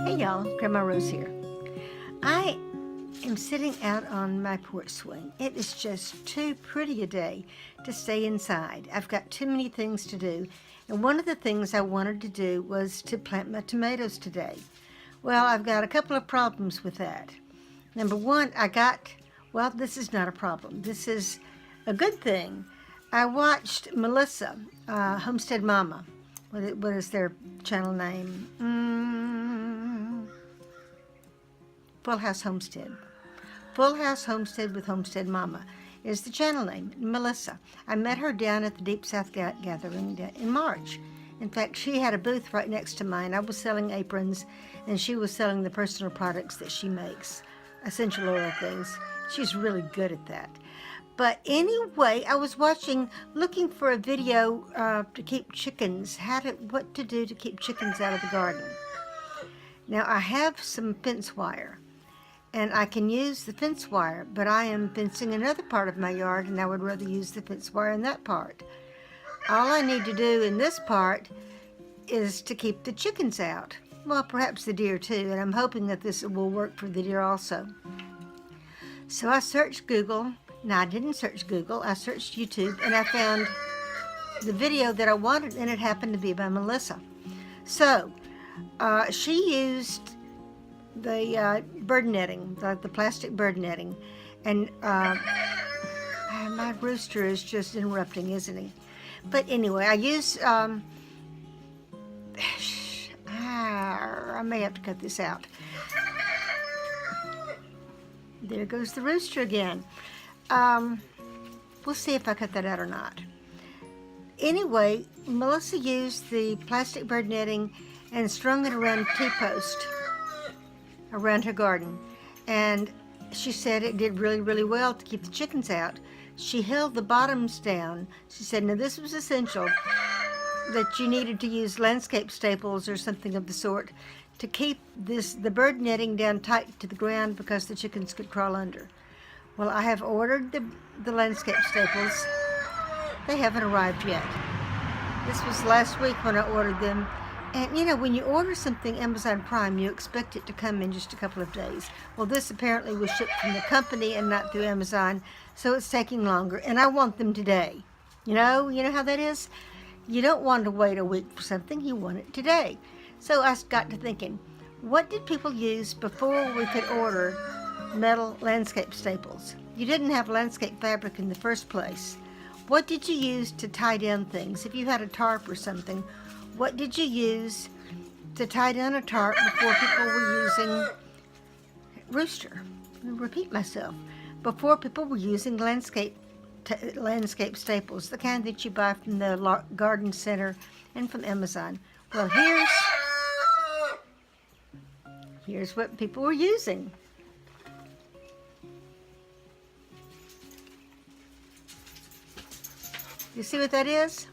Hey y'all, Grandma Rose here. I am sitting out on my porch swing. It is just too pretty a day to stay inside. I've got too many things to do, and one of the things I wanted to do was to plant my tomatoes today. Well, I've got a couple of problems with that. Number one, this is not a problem. This is a good thing. I watched Melissa, Homestead Mama. What is their channel name? Full House Homestead. Full House Homestead with Homestead Mama is the channel name. Melissa. I met her down at the Deep South Gathering in March. In fact, she had a booth right next to mine. I was selling aprons, and she was selling the personal products that she makes, essential oil things. She's really good at that. But anyway, I was looking for a video to keep chickens, what to do to keep chickens out of the garden. Now, I have some fence wire, and I can use the fence wire, but I am fencing another part of my yard, and I would rather use the fence wire in that part. All I need to do in this part is to keep the chickens out. Well, perhaps the deer too, and I'm hoping that this will work for the deer also. So I searched Google. No, I didn't search Google. I searched YouTube, and I found the video that I wanted, and it happened to be by Melissa. So she used the bird netting, the plastic bird netting, and my rooster is just interrupting, isn't he? But anyway, I used, I may have to cut this out. There goes the rooster again. We'll see if I cut that out or not. Anyway, Melissa used the plastic bird netting and strung it around a T-post around her garden. And she said it did really, really well to keep the chickens out. She held the bottoms down. She said, now this was essential, that you needed to use landscape staples or something of the sort to keep the bird netting down tight to the ground because the chickens could crawl under. Well, I have ordered the landscape staples. They haven't arrived yet. This was last week when I ordered them. And you know, when you order something Amazon Prime, you expect it to come in just a couple of days. Well, this apparently was shipped from the company and not through Amazon, so it's taking longer. And I want them today. You know how that is? You don't want to wait a week for something, you want it today. So I got to thinking, what did people use before we could order metal landscape staples? You didn't have landscape fabric in the first place. What did you use to tie down things? If you had a tarp or something, what did you use to tie down a tarp before people were using rooster? I'll repeat myself. Before people were using landscape staples, the kind that you buy from the garden center and from Amazon. Well, here's what people were using. You see what that is?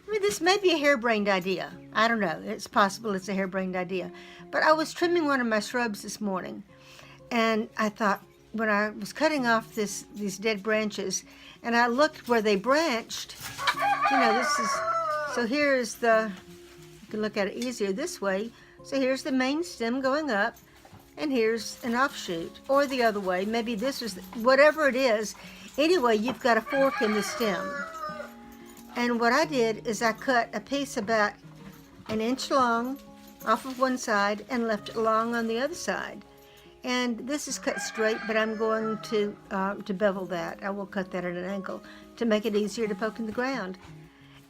I mean, this may be a harebrained idea. I don't know. It's possible it's a harebrained idea. But I was trimming one of my shrubs this morning, and I thought, when I was cutting off these dead branches, and I looked where they branched, so here is you can look at it easier this way. So here's the main stem going up, and here's an offshoot, or the other way. Maybe this was, whatever it is. Anyway, you've got a fork in the stem. And what I did is I cut a piece about an inch long off of one side and left it long on the other side. And this is cut straight, but I'm going to bevel that. I will cut that at an angle to make it easier to poke in the ground.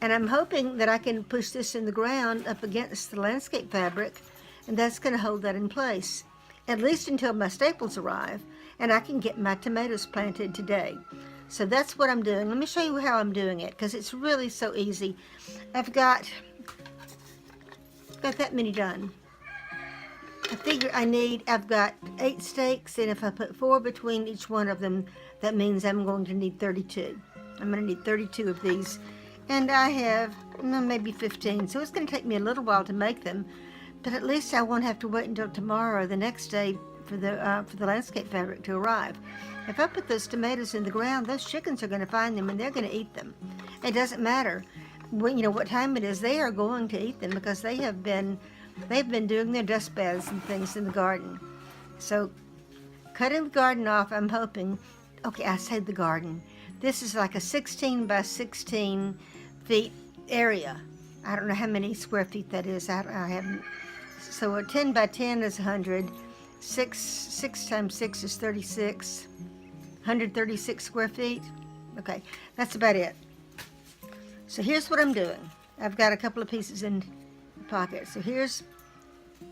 And I'm hoping that I can push this in the ground up against the landscape fabric, and that's going to hold that in place, at least until my staples arrive, and I can get my tomatoes planted today. So that's what I'm doing. Let me show you how I'm doing it, because it's really so easy. I've got that many done. I figure I've got 8 stakes, and if I put 4 between each one of them, that means I'm going to need 32. I'm going to need 32 of these, and I have maybe 15, so it's going to take me a little while to make them, but at least I won't have to wait until tomorrow or the next day for the landscape fabric to arrive. If I put those tomatoes in the ground, those chickens are going to find them and they're going to eat them. It doesn't matter when, what time it is. They are going to eat them because they've been doing their dust baths and things in the garden. So cutting the garden off, I'm hoping. Okay, I said the garden. This is like a 16 by 16 feet area. I don't know how many square feet that is. I haven't. So a 10 by 10 is 100. 6 times 6 is 36. 136 square feet. Okay, that's about it. So here's what I'm doing. I've got a couple of pieces in the pocket. So here's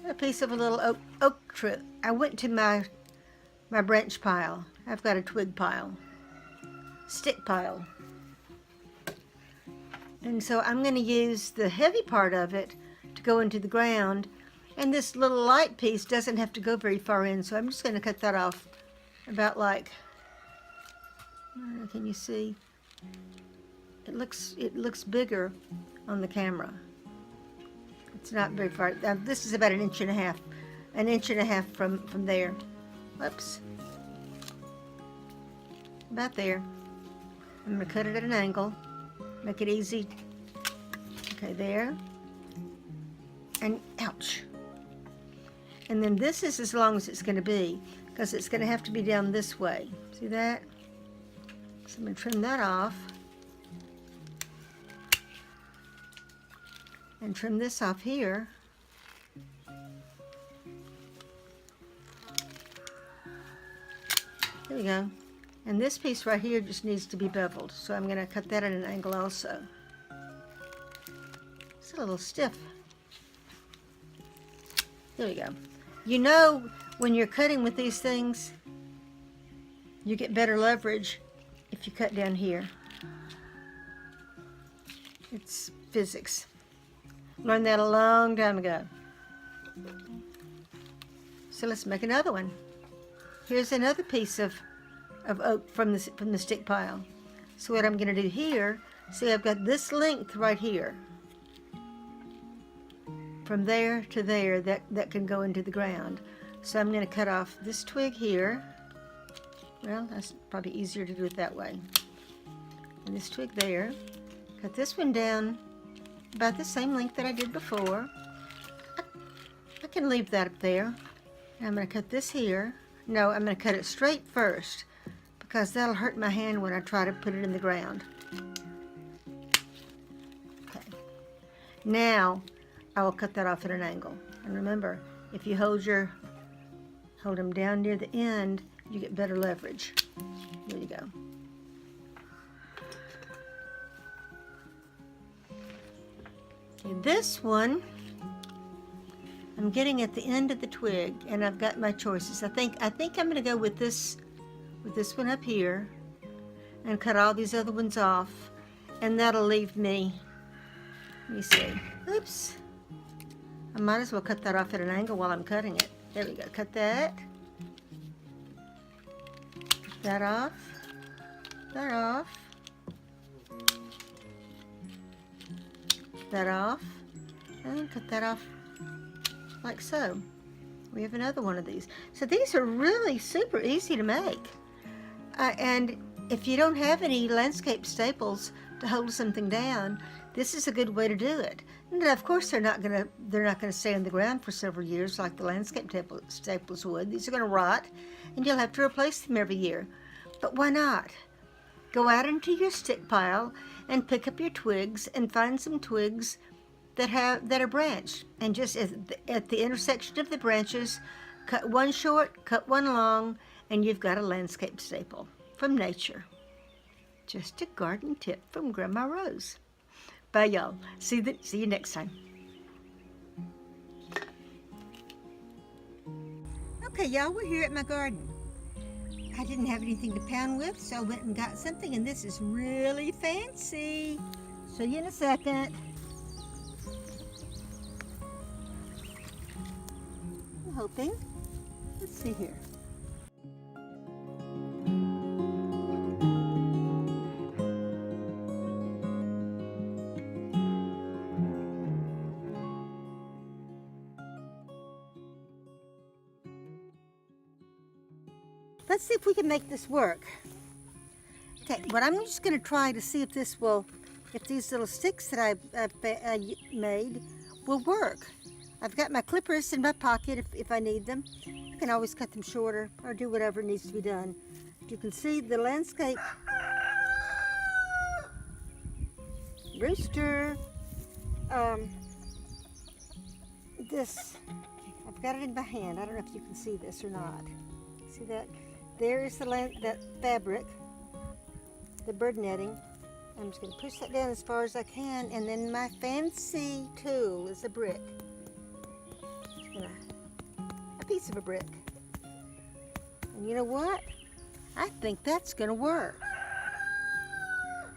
a piece of a little oak tree. I went to my branch pile. I've got a twig pile, stick pile. And so I'm going to use the heavy part of it to go into the ground. And this little light piece doesn't have to go very far in, so I'm just going to cut that off about like, I don't know, can you see? It looks bigger on the camera. It's not very far. This is about an inch and a half from there. Whoops. About there. I'm going to cut it at an angle. Make it easy. Okay, there. And ouch. And then this is as long as it's going to be, because it's going to have to be down this way. See that? So I'm going to trim that off. And trim this off here. There we go. And this piece right here just needs to be beveled, so I'm going to cut that at an angle also. It's a little stiff. There we go. You know, when you're cutting with these things, you get better leverage if you cut down here. It's physics. Learned that a long time ago. So let's make another one. Here's another piece of oak from the stick pile. So what I'm going to do here, see, I've got this length right here. From there to there, that can go into the ground. So I'm going to cut off this twig here. Well, that's probably easier to do it that way. And this twig there. Cut this one down about the same length that I did before. I can leave that up there. And I'm going to cut this here. No, I'm going to cut it straight first, because that'll hurt my hand when I try to put it in the ground. Okay. Now, I will cut that off at an angle. And remember, if you hold them down near the end, you get better leverage. There you go. Okay, this one, I'm getting at the end of the twig, and I've got my choices. I think I'm going to go with this one up here, and cut all these other ones off, and that'll leave me. Let me see. Oops. I might as well cut that off at an angle while I'm cutting it. There we go. Cut that. Cut that off. That off. That off. And cut that off like so. We have another one of these. So these are really super easy to make. And if you don't have any landscape staples to hold something down, this is a good way to do it. And of course, they're not gonna stay on the ground for several years like the landscape staples would. These are gonna rot, and you'll have to replace them every year. But why not? Go out into your stick pile and pick up your twigs and find some twigs that are branched, and just at the intersection of the branches, cut one short, cut one long, and you've got a landscape staple from nature. Just a garden tip from Grandma Rose. Bye, y'all. See you next time. Okay, y'all, we're here at my garden. I didn't have anything to pound with, so I went and got something, and this is really fancy. Show you in a second. I'm hoping. Let's see here. let's see if we can make this work. Okay, what I'm just going to try to see if this will, if these little sticks that I made will work. I've got my clippers in my pocket if I need them. You can always cut them shorter or do whatever needs to be done. You can see the landscape. Rooster. This, I've got it in my hand. I don't know if you can see this or not. See that? There's that fabric, the bird netting. I'm just going to push that down as far as I can, and then my fancy tool is a brick. A piece of a brick. And you know what? I think that's going to work.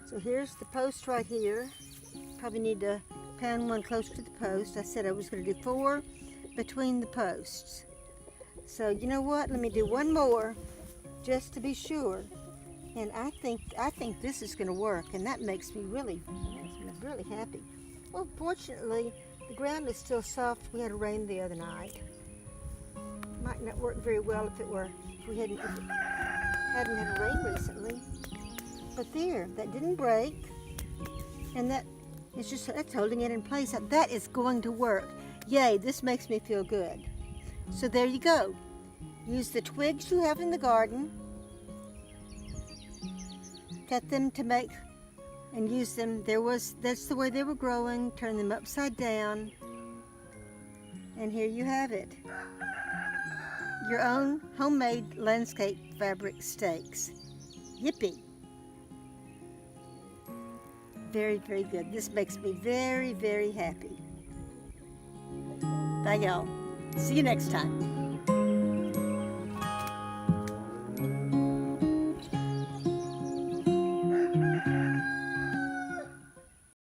So here's the post right here. Probably need to pound one close to the post. I said I was going to do 4 between the posts. So you know what? Let me do one more just to be sure. And I think this is going to work, and that makes me really happy. Well, fortunately, the ground is still soft. We had rain the other night. Might not work very well if we hadn't had rain recently. But there, that didn't break, and that's holding it in place. That is going to work. Yay! This makes me feel good. So there you go. Use the twigs you have in the garden. Cut them to make, and use them. That's the way they were growing. Turn them upside down, and here you have it. Your own homemade landscape fabric stakes. Yippee! Very, very good. This makes me very, very happy. Bye, y'all. See you next time.